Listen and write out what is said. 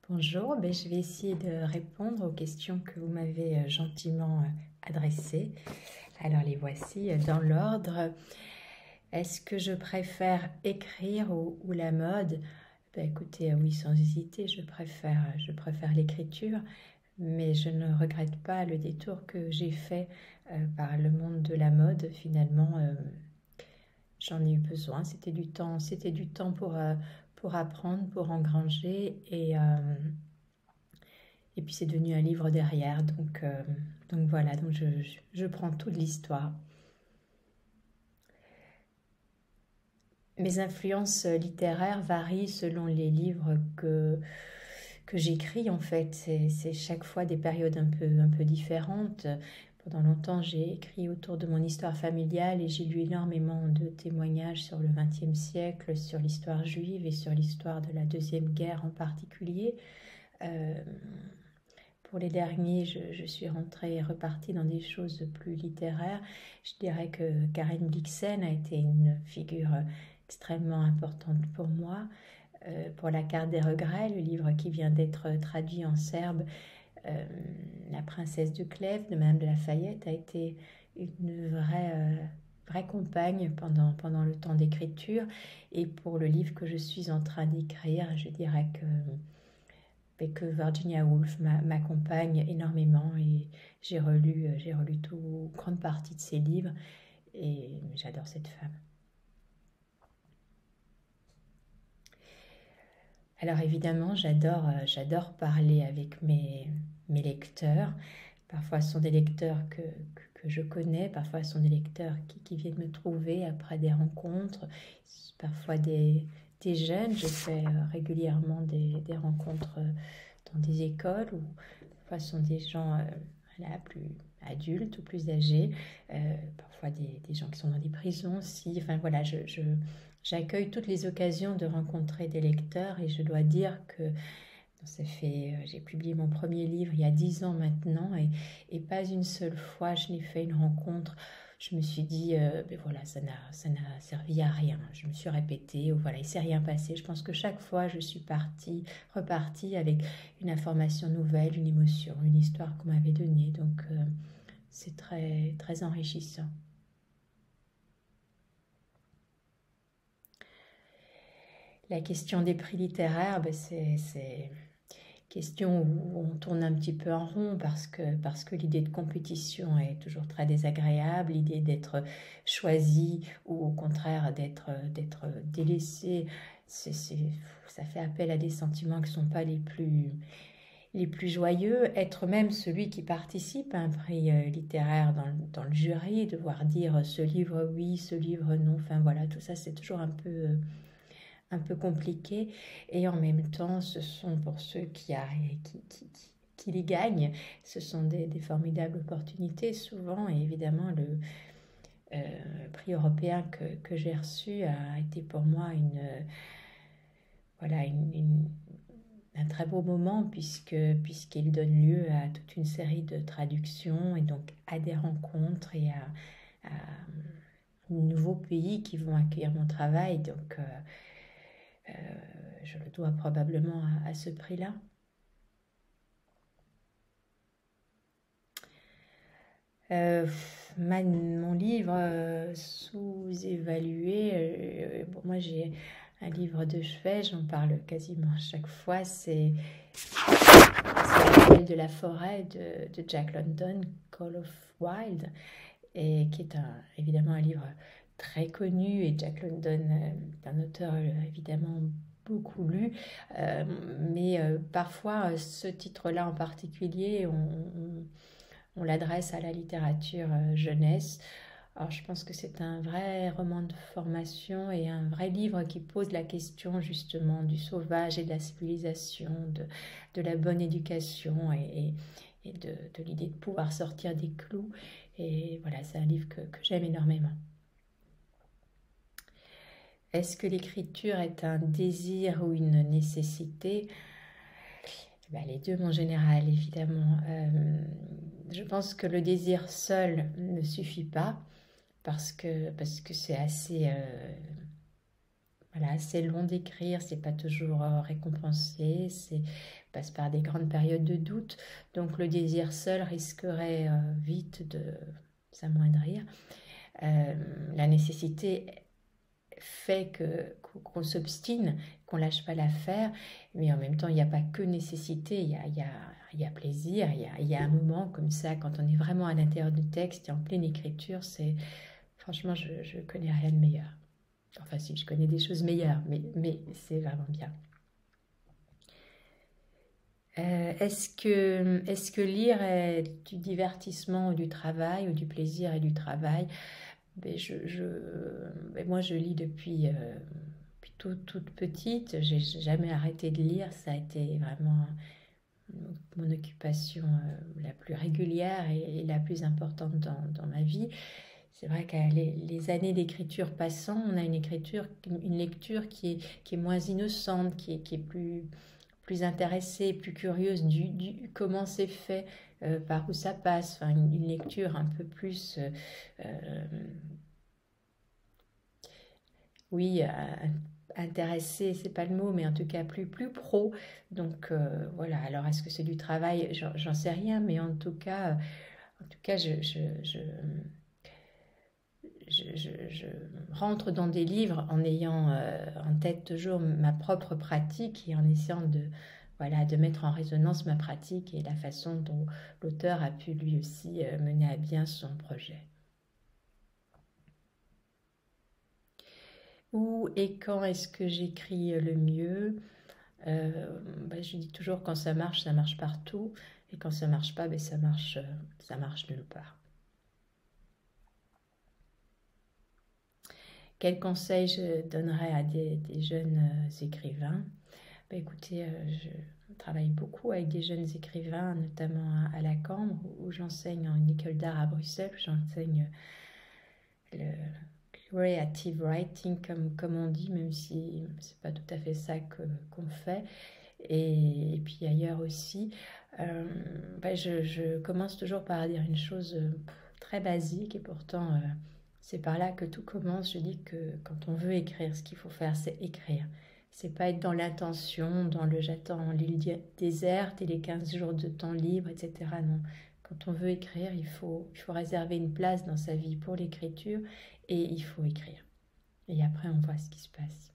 Bonjour, je vais essayer de répondre aux questions que vous m'avez gentiment adressées. Alors les voici dans l'ordre. Est-ce que je préfère écrire ou la mode? Écoutez, oui, sans hésiter, je préfère l'écriture, mais je ne regrette pas le détour que j'ai fait par le monde de la mode. Finalement, j'en ai eu besoin. C'était du temps pour apprendre, pour engranger et puis c'est devenu un livre derrière, donc voilà, donc je prends toute l'histoire. Mes influences littéraires varient selon les livres que j'écris en fait. C'est chaque fois des périodes un peu différentes. Pendant longtemps, j'ai écrit autour de mon histoire familiale et j'ai lu énormément de témoignages sur le XXe siècle, sur l'histoire juive et sur l'histoire de la Deuxième Guerre en particulier. Pour les derniers, je suis repartie dans des choses plus littéraires. Je dirais que Karen Blixen a été une figure extrêmement importante pour moi. Pour La carte des regrets, le livre qui vient d'être traduit en serbe, La princesse de Clèves de Madame de La Fayette a été une vraie compagne pendant le temps d'écriture. Et pour le livre que je suis en train d'écrire, je dirais que Virginia Woolf m'accompagne énormément et j'ai relu grande partie de ses livres et j'adore cette femme. Alors évidemment, j'adore parler avec mes lecteurs. Parfois, ce sont des lecteurs que je connais, parfois, ce sont des lecteurs qui viennent me trouver après des rencontres, parfois des jeunes. Je fais régulièrement des rencontres dans des écoles ou parfois ce sont des gens plus adultes ou plus âgés, parfois des gens qui sont dans des prisons aussi. Enfin voilà, j'accueille toutes les occasions de rencontrer des lecteurs et je dois dire que j'ai publié mon premier livre il y a 10 ans maintenant et pas une seule fois je n'ai fait une rencontre. Je me suis dit, voilà, ça n'a servi à rien. Je me suis répétée, ou voilà, il ne s'est rien passé. Je pense que chaque fois, je suis repartie avec une information nouvelle, une émotion, une histoire qu'on m'avait donnée. Donc, c'est très, très enrichissant. La question des prix littéraires, c'est question où on tourne un petit peu en rond parce que l'idée de compétition est toujours très désagréable, l'idée d'être choisi ou au contraire d'être délaissé, ça fait appel à des sentiments qui ne sont pas les plus joyeux. Être même celui qui participe à un prix littéraire dans le jury, devoir dire ce livre oui, ce livre non, enfin voilà, tout ça c'est toujours un peu compliqué et en même temps ce sont pour ceux qui les gagnent, ce sont des formidables opportunités souvent et évidemment le prix européen que j'ai reçu a été pour moi un très beau moment puisqu'il donne lieu à toute une série de traductions et donc à des rencontres et à de nouveaux pays qui vont accueillir mon travail, donc je le dois probablement à ce prix-là. Mon livre sous-évalué, moi j'ai un livre de chevet, j'en parle quasiment à chaque fois, c'est L'appel de la forêt de Jack London, Call of Wild, et qui est évidemment un livre très connu, et Jack London est un auteur évidemment beaucoup lu, mais parfois ce titre-là en particulier, on l'adresse à la littérature jeunesse. Alors je pense que c'est un vrai roman de formation et un vrai livre qui pose la question justement du sauvage et de la civilisation, de la bonne éducation et de l'idée de pouvoir sortir des clous. Et voilà, c'est un livre que j'aime énormément. Est-ce que l'écriture est un désir ou une nécessité ? Les deux, mon général, évidemment. Je pense que le désir seul ne suffit pas parce que c'est assez... voilà, c'est long d'écrire, c'est pas toujours récompensé, c'est passe par des grandes périodes de doute, donc le désir seul risquerait vite de s'amoindrir. La nécessité fait qu'on s'obstine, qu'on lâche pas l'affaire, mais en même temps, il n'y a pas que nécessité, il y a plaisir, il y a un moment comme ça, quand on est vraiment à l'intérieur du texte et en pleine écriture, c'est franchement, je connais rien de meilleur. Enfin, si, je connais des choses meilleures, mais c'est vraiment bien. Est-ce que lire est du divertissement ou du travail, ou du plaisir et du travail? Moi, je lis depuis toute petite. J'ai jamais arrêté de lire. Ça a été vraiment mon occupation la plus régulière et la plus importante dans ma vie. C'est vrai que les années d'écriture passant, on a une lecture qui est moins innocente, qui est plus intéressée, plus curieuse du comment c'est fait, par où ça passe. Enfin, une lecture un peu plus, oui, intéressée, c'est pas le mot, mais en tout cas plus pro. Donc voilà. Alors est-ce que c'est du travail? J'en sais rien, mais en tout cas, je rentre dans des livres en ayant en tête toujours ma propre pratique et en essayant voilà, de mettre en résonance ma pratique et la façon dont l'auteur a pu lui aussi mener à bien son projet. Où et quand est-ce que j'écris le mieux? Je dis toujours, quand ça marche partout, et quand ça marche pas, ça marche nulle part. Quel conseil je donnerais à des jeunes écrivains? Écoutez, je travaille beaucoup avec des jeunes écrivains, notamment à la Cambre, où j'enseigne en une école d'art à Bruxelles. J'enseigne le creative writing, comme on dit, même si c'est pas tout à fait ça qu'on fait. Et puis ailleurs aussi. Je commence toujours par dire une chose très basique, et pourtant c'est par là que tout commence. Je dis que quand on veut écrire, ce qu'il faut faire, c'est écrire. C'est pas être dans l'intention, dans le j'attends l'île déserte et les 15 jours de temps libre, etc. Non. Quand on veut écrire, il faut réserver une place dans sa vie pour l'écriture, et il faut écrire. Et après, on voit ce qui se passe.